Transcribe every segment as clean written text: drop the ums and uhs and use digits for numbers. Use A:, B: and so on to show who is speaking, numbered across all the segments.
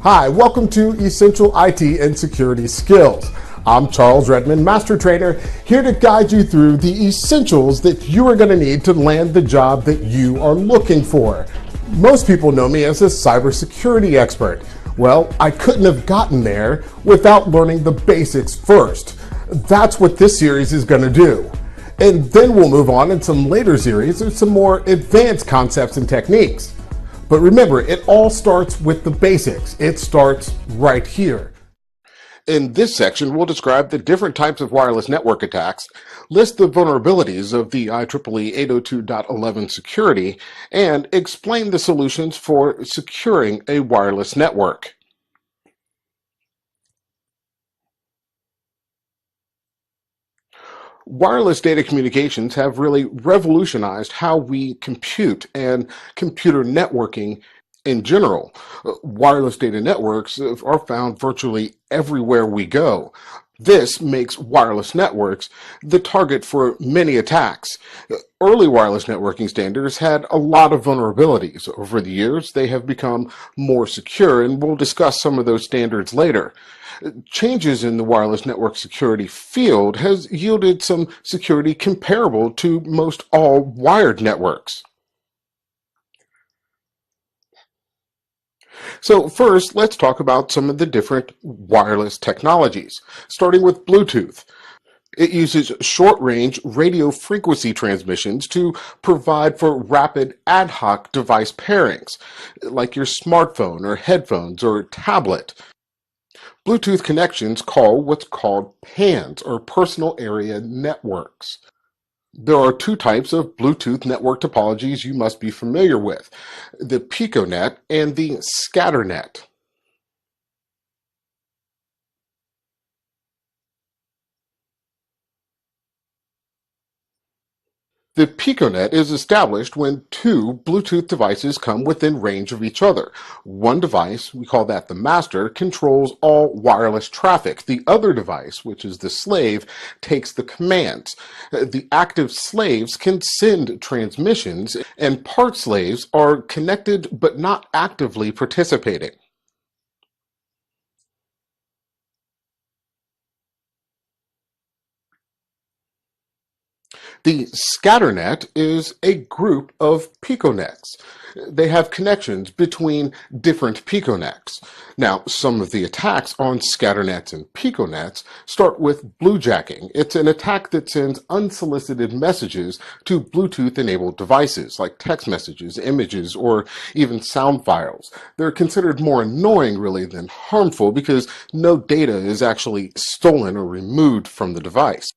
A: Hi, welcome to Essential IT and Security Skills. I'm Charles Redmond, Master Trainer, here to guide you through the essentials that you are going to need to land the job that you are looking for. Most people know me as a cybersecurity expert. Well, I couldn't have gotten there without learning the basics first. That's what this series is going to do. And then we'll move on in some later series with some more advanced concepts and techniques. But remember, it all starts with the basics. It starts right here. In this section, we'll describe the different types of wireless network attacks, list the vulnerabilities of the IEEE 802.11 security, and explain the solutions for securing a wireless network. Wireless data communications have really revolutionized how we compute and computer networking in general. Wireless data networks are found virtually everywhere we go. This makes wireless networks the target for many attacks. Early wireless networking standards had a lot of vulnerabilities. Over the years, they have become more secure, and we'll discuss some of those standards later. Changes in the wireless network security field has yielded some security comparable to most all wired networks. So first, let's talk about some of the different wireless technologies, starting with Bluetooth. It uses short-range radio frequency transmissions to provide for rapid ad hoc device pairings, like your smartphone or headphones or tablet. Bluetooth connections call what's called PANs, or personal area networks. There are two types of Bluetooth network topologies you must be familiar with, the Piconet and the Scatternet. The Piconet is established when two Bluetooth devices come within range of each other. One device, we call that the master, controls all wireless traffic. The other device, which is the slave, takes the commands. The active slaves can send transmissions, and part slaves are connected but not actively participating. The Scatternet is a group of Piconets. They have connections between different Piconets. Now, some of the attacks on Scatternets and Piconets start with bluejacking. It's an attack that sends unsolicited messages to Bluetooth-enabled devices, like text messages, images, or even sound files. They're considered more annoying, really, than harmful because no data is actually stolen or removed from the device.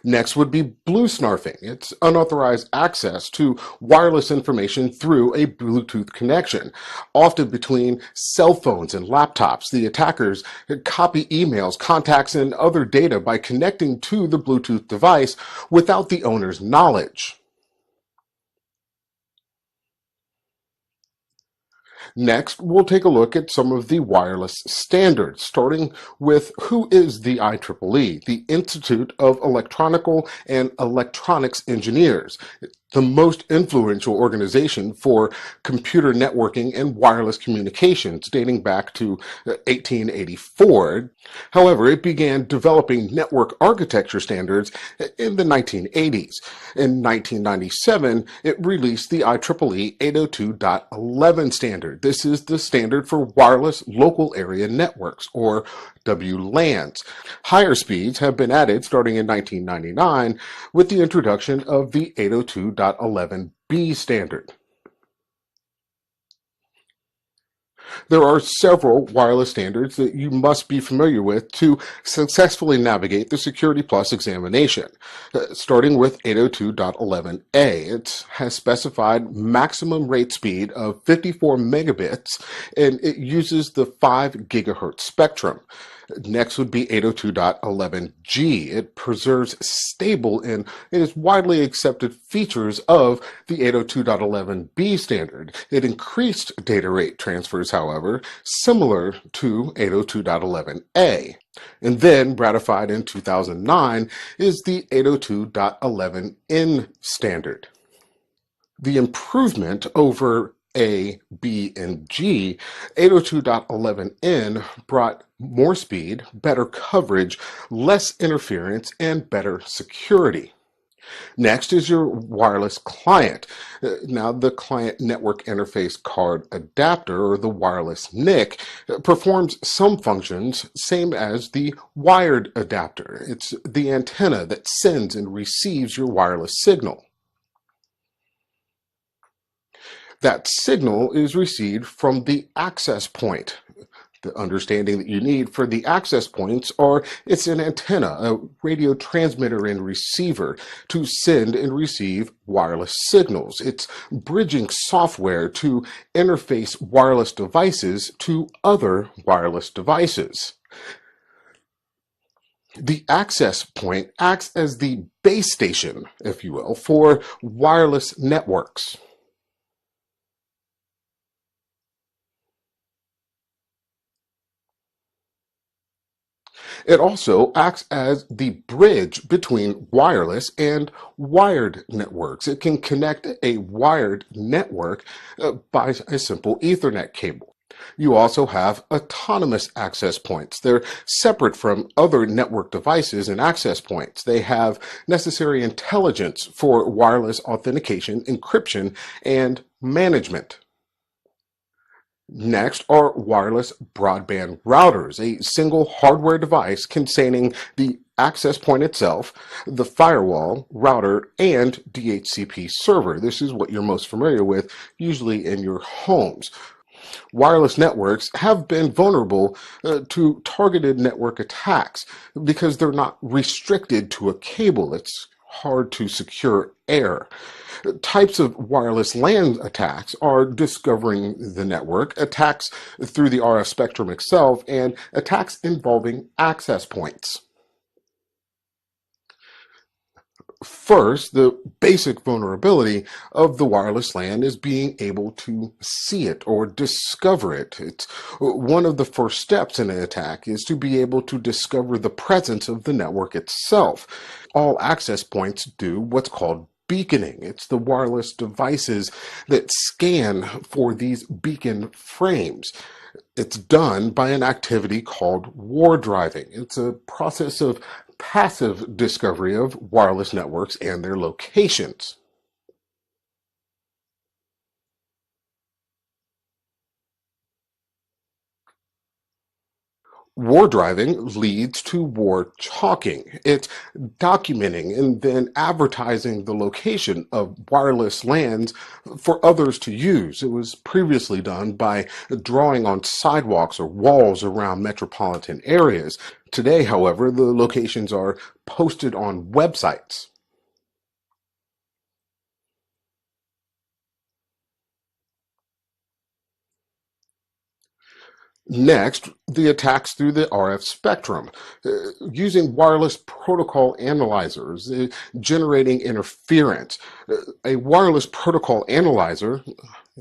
A: Next would be BlueSnarfing. It's unauthorized access to wireless information through a Bluetooth connection, often between cell phones and laptops. The attackers copy emails, contacts, and other data by connecting to the Bluetooth device without the owner's knowledge. Next, we'll take a look at some of the wireless standards, starting with who is the IEEE, the Institute of Electronical and Electronics Engineers, the most influential organization for computer networking and wireless communications dating back to 1884. However, it began developing network architecture standards in the 1980s. In 1997, it released the IEEE 802.11 standard. This is the standard for wireless local area networks, or WLANs. Higher speeds have been added starting in 1999 with the introduction of the 802.11b standard. There are several wireless standards that you must be familiar with to successfully navigate the Security Plus examination. Starting with 802.11a, it has specified maximum rate speed of 54 megabits, and it uses the 5 gigahertz spectrum. Next would be 802.11g. It preserves stable and it is widely accepted features of the 802.11b standard. It increased data rate transfers, however, similar to 802.11a. And then ratified in 2009 is the 802.11n standard. The improvement over A, B, and G, 802.11n brought more speed, better coverage, less interference, and better security. Next is your wireless client. Now, the client network interface card adapter, or the wireless NIC, performs some functions same as the wired adapter. It's the antenna that sends and receives your wireless signal. That signal is received from the access point. The understanding that you need for the access points are it's an antenna, a radio transmitter and receiver to send and receive wireless signals. It's bridging software to interface wireless devices to other wireless devices. The access point acts as the base station, if you will, for wireless networks. It also acts as the bridge between wireless and wired networks. It can connect a wired network by a simple Ethernet cable. You also have autonomous access points. They're separate from other network devices and access points. They have necessary intelligence for wireless authentication, encryption, and management. Next are wireless broadband routers, a single hardware device containing the access point itself, the firewall, router, and DHCP server. This is what you're most familiar with, usually in your homes. Wireless networks have been vulnerable to targeted network attacks because they're not restricted to a cable. It's hard to secure air. Types of wireless LAN attacks are discovering the network, attacks through the RF spectrum itself, and attacks involving access points. First, the basic vulnerability of the wireless LAN is being able to see it or discover it. It's one of the first steps in an attack is to be able to discover the presence of the network itself. All access points do what's called beaconing. It's the wireless devices that scan for these beacon frames. It's done by an activity called war driving. It's a process of passive discovery of wireless networks and their locations. War driving leads to war chalking. It's documenting and then advertising the location of wireless LANs for others to use. It was previously done by drawing on sidewalks or walls around metropolitan areas. Today, however, the locations are posted on websites. Next, the attacks through the RF spectrum, using wireless protocol analyzers, generating interference. A wireless protocol analyzer,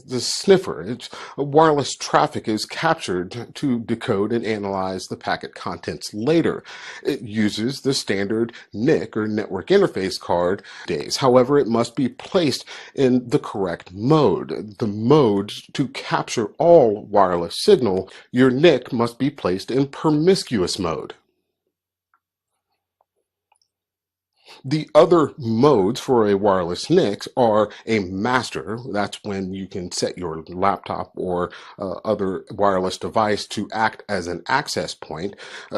A: the sniffer, it's wireless traffic is captured to decode and analyze the packet contents later. It uses the standard NIC or network interface card days. However, it must be placed in the correct mode. The mode to capture all wireless signal, your NIC must be placed in promiscuous mode. The other modes for a wireless NIC are a master. That's when you can set your laptop or other wireless device to act as an access point.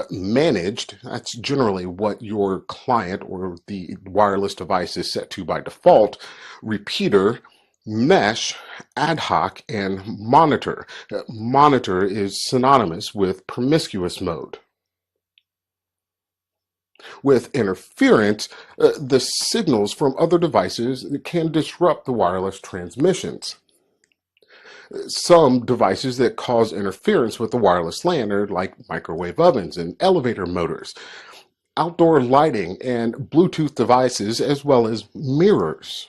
A: Managed, that's generally what your client or the wireless device is set to by default. Repeater, mesh, ad hoc, and monitor. Monitor is synonymous with promiscuous mode. With interference, the signals from other devices can disrupt the wireless transmissions. Some devices that cause interference with the wireless LAN are like microwave ovens and elevator motors, outdoor lighting, and Bluetooth devices, as well as mirrors.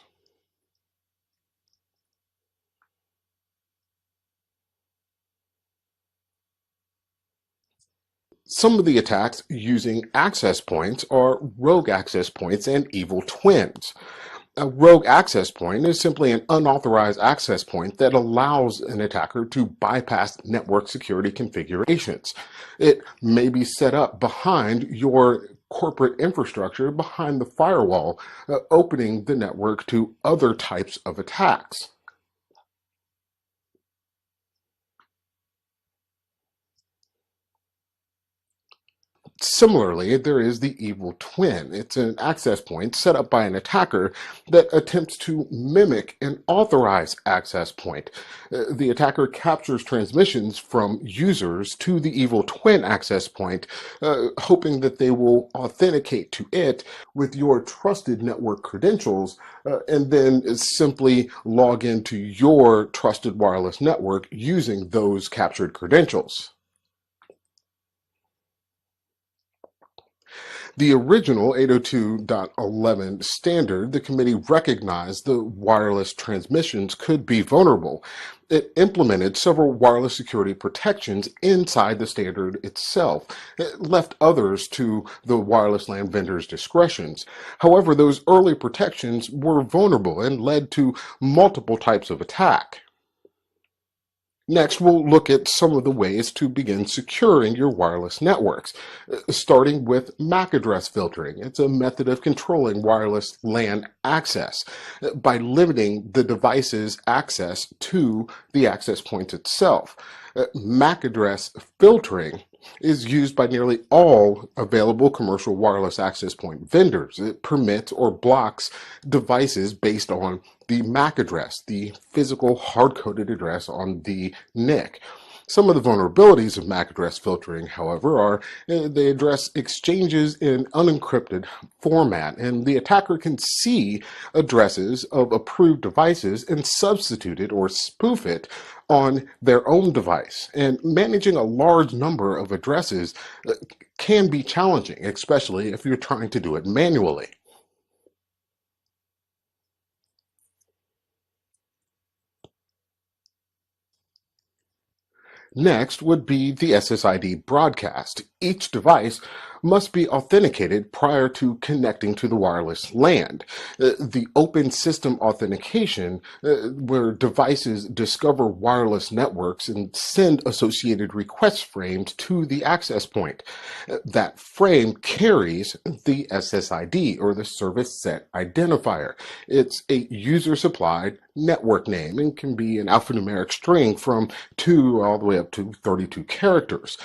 A: Some of the attacks using access points are rogue access points and evil twins. A rogue access point is simply an unauthorized access point that allows an attacker to bypass network security configurations. It may be set up behind your corporate infrastructure, behind the firewall, opening the network to other types of attacks. Similarly, there is the evil twin. It's an access point set up by an attacker that attempts to mimic an authorized access point. The attacker captures transmissions from users to the evil twin access point, hoping that they will authenticate to it with your trusted network credentials, and then simply log into your trusted wireless network using those captured credentials. The original 802.11 standard, the committee recognized the wireless transmissions could be vulnerable. It implemented several wireless security protections inside the standard itself. It left others to the wireless LAN vendors' discretions. However, those early protections were vulnerable and led to multiple types of attack. Next, we'll look at some of the ways to begin securing your wireless networks, starting with MAC address filtering. It's a method of controlling wireless LAN access by limiting the device's access to the access point itself. MAC address filtering is used by nearly all available commercial wireless access point vendors. It permits or blocks devices based on the MAC address, the physical hard-coded address on the NIC. Some of the vulnerabilities of MAC address filtering, however, are they address exchanges in unencrypted format, and the attacker can see addresses of approved devices and substitute it or spoof it on their own device. And managing a large number of addresses can be challenging, especially if you're trying to do it manually. Next would be the SSID Broadcast. Each device must be authenticated prior to connecting to the wireless LAN. The open system authentication, where devices discover wireless networks and send associated request frames to the access point. That frame carries the SSID, or the Service Set Identifier. It's a user-supplied network name and can be an alphanumeric string from 2 all the way up to 32 characters.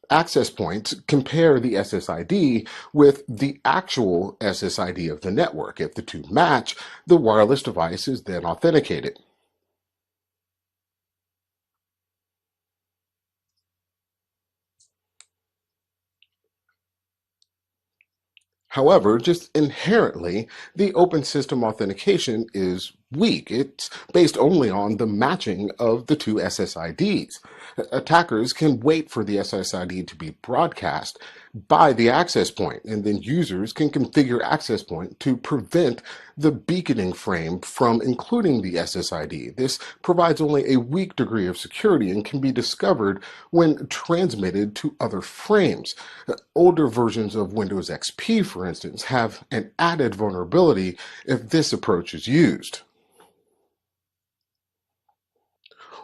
A: Access points compare the SSID with the actual SSID of the network. If the two match, the wireless device is then authenticated. However, just inherently, the open system authentication is weak. It's based only on the matching of the two SSIDs. Attackers can wait for the SSID to be broadcast by the access point, and then users can configure access point to prevent the beaconing frame from including the SSID. This provides only a weak degree of security and can be discovered when transmitted to other frames. Older versions of Windows XP, for instance, have an added vulnerability if this approach is used.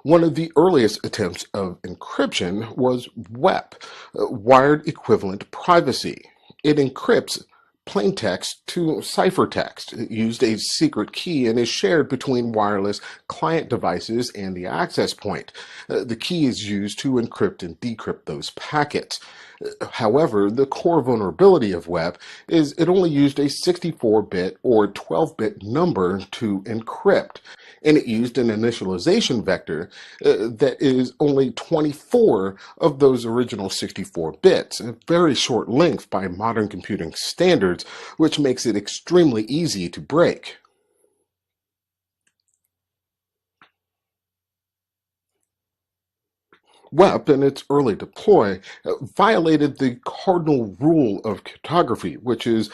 A: One of the earliest attempts of encryption was WEP, Wired Equivalent Privacy. It encrypts plain text to ciphertext. It used a secret key and is shared between wireless client devices and the access point. The key is used to encrypt and decrypt those packets. However, the core vulnerability of WEP is it only used a 64-bit or 12-bit number to encrypt, and it used an initialization vector that is only 24 of those original 64 bits, a very short length by modern computing standards, which makes it extremely easy to break. WEP, in its early deploy, violated the cardinal rule of cryptography, which is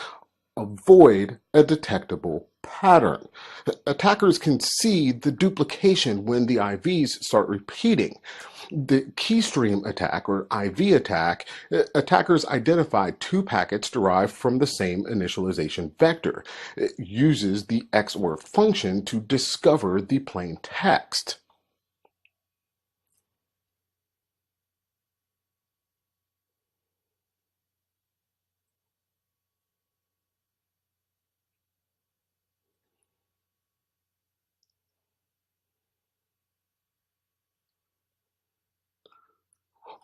A: avoid a detectable pattern. Attackers can see the duplication when the IVs start repeating. The keystream attack, or IV attack, attackers identify two packets derived from the same initialization vector. It uses the XOR function to discover the plain text.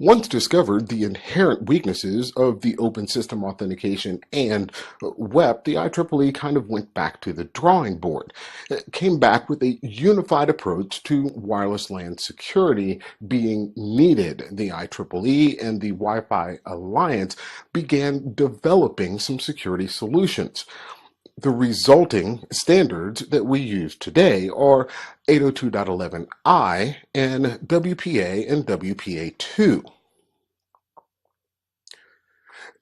A: Once discovered the inherent weaknesses of the open system authentication and WEP, the IEEE kind of went back to the drawing board. It came back with a unified approach to wireless LAN security being needed. The IEEE and the Wi-Fi Alliance began developing some security solutions. The resulting standards that we use today are 802.11i and WPA and WPA2.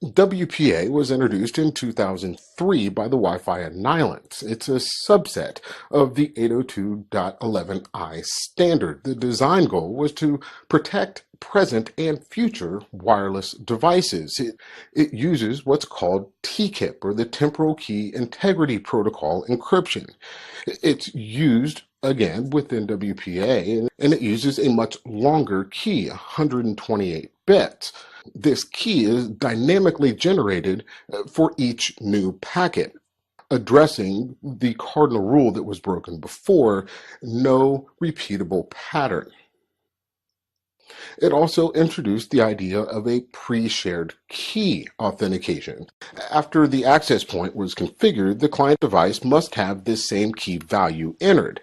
A: WPA was introduced in 2003 by the Wi-Fi Alliance. It's a subset of the 802.11i standard. The design goal was to protect present and future wireless devices. It uses what's called TKIP, or the Temporal Key Integrity Protocol encryption. It's used again within WPA, and it uses a much longer key, 128 bits. This key is dynamically generated for each new packet, addressing the cardinal rule that was broken before: no repeatable pattern. It also introduced the idea of a pre-shared key authentication. After the access point was configured, the client device must have this same key value entered.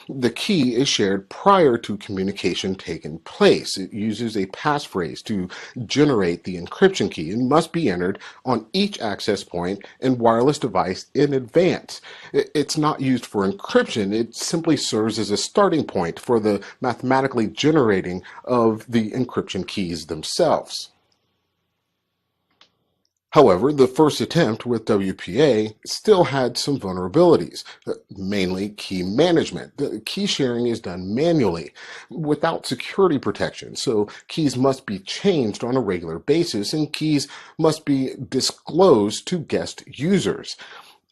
A: The key is shared prior to communication taking place. It uses a passphrase to generate the encryption key and must be entered on each access point and wireless device in advance. It's not used for encryption. It simply serves as a starting point for the mathematically generating of the encryption keys themselves. However, the first attempt with WPA still had some vulnerabilities, mainly key management. The key sharing is done manually without security protection, so keys must be changed on a regular basis and keys must be disclosed to guest users.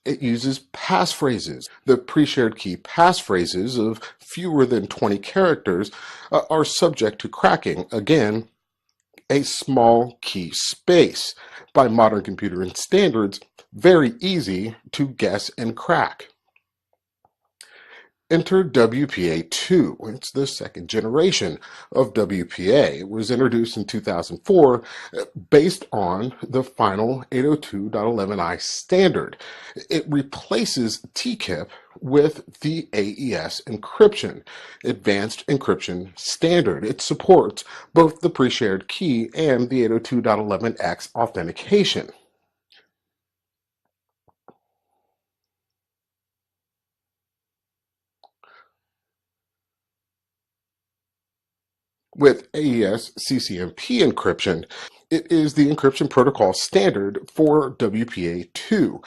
A: It uses passphrases. The pre-shared key passphrases of fewer than 20 characters are subject to cracking. Again, a small key space. By modern computer standards, very easy to guess and crack. Enter WPA2. It's the second generation of WPA. It was introduced in 2004 based on the final 802.11i standard. It replaces TKIP with the AES encryption, Advanced Encryption Standard. It supports both the pre-shared key and the 802.11x authentication. With AES CCMP encryption, it is the encryption protocol standard for WPA2.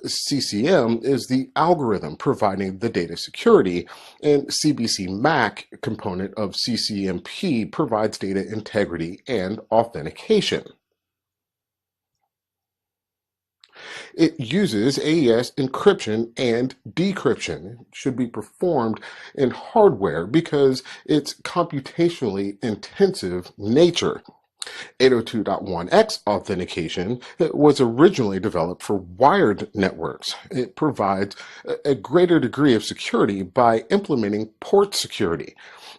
A: CCM is the algorithm providing the data security, and CBC MAC component of CCMP provides data integrity and authentication. It uses AES encryption and decryption. It should be performed in hardware because its computationally intensive nature. 802.1x authentication was originally developed for wired networks. It provides a greater degree of security by implementing port security.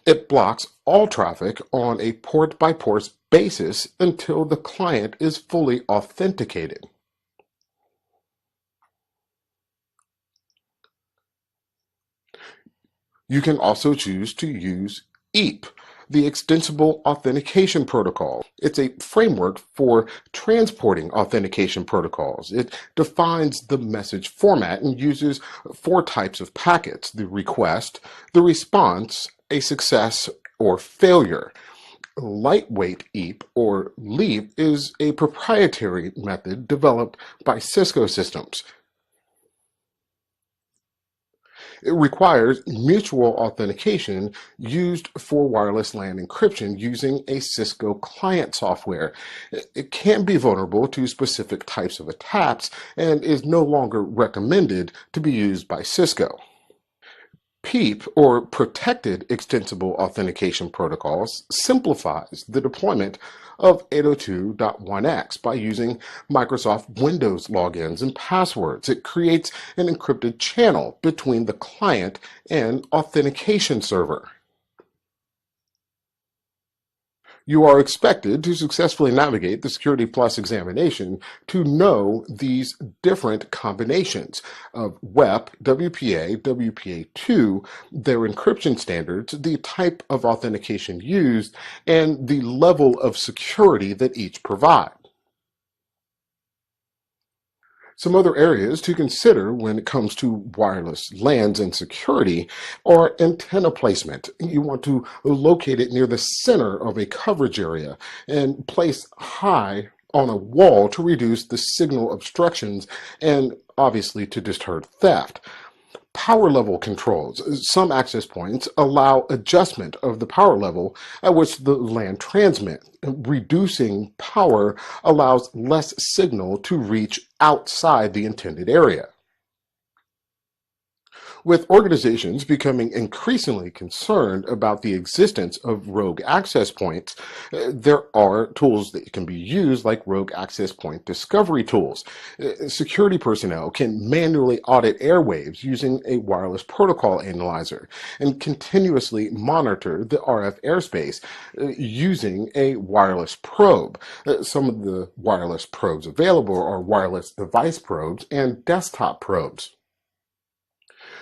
A: It blocks all traffic on a port-by-port basis until the client is fully authenticated. You can also choose to use EAP, the Extensible Authentication Protocol. It's a framework for transporting authentication protocols. It defines the message format and uses 4 types of packets: the request, the response, a success, or failure. Lightweight EAP, or LEAP, is a proprietary method developed by Cisco Systems. It requires mutual authentication used for wireless LAN encryption using a Cisco client software. It can be vulnerable to specific types of attacks and is no longer recommended to be used by Cisco. PEEP, or Protected Extensible Authentication Protocols, simplifies the deployment of 802.1x by using Microsoft Windows logins and passwords. It creates an encrypted channel between the client and authentication server. You are expected to successfully navigate the Security Plus examination to know these different combinations of WEP, WPA, WPA2, their encryption standards, the type of authentication used, and the level of security that each provide. Some other areas to consider when it comes to wireless LANs and security are antenna placement. You want to locate it near the center of a coverage area and place high on a wall to reduce the signal obstructions and obviously to deter theft. Power level controls. Some access points allow adjustment of the power level at which the LAN transmits. Reducing power allows less signal to reach outside the intended area. With organizations becoming increasingly concerned about the existence of rogue access points, there are tools that can be used like rogue access point discovery tools. Security personnel can manually audit airwaves using a wireless protocol analyzer and continuously monitor the RF airspace using a wireless probe. Some of the wireless probes available are wireless device probes and desktop probes.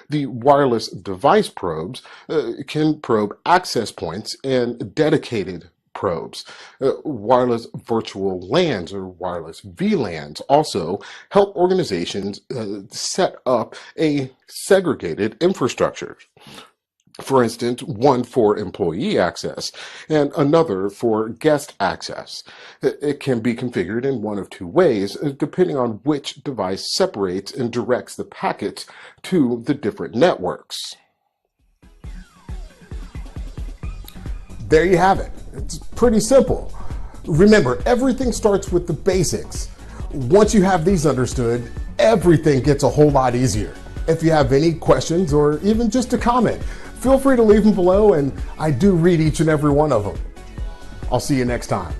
A: The wireless device probes can probe access points and dedicated probes. Wireless virtual LANs or wireless VLANs also help organizations set up a segregated infrastructure. For instance, one for employee access and another for guest access. It can be configured in one of two ways, depending on which device separates and directs the packets to the different networks. There you have it. It's pretty simple. Remember, everything starts with the basics. Once you have these understood, everything gets a whole lot easier. If you have any questions or even just a comment, feel free to leave them below, and I do read each and every one of them. I'll see you next time.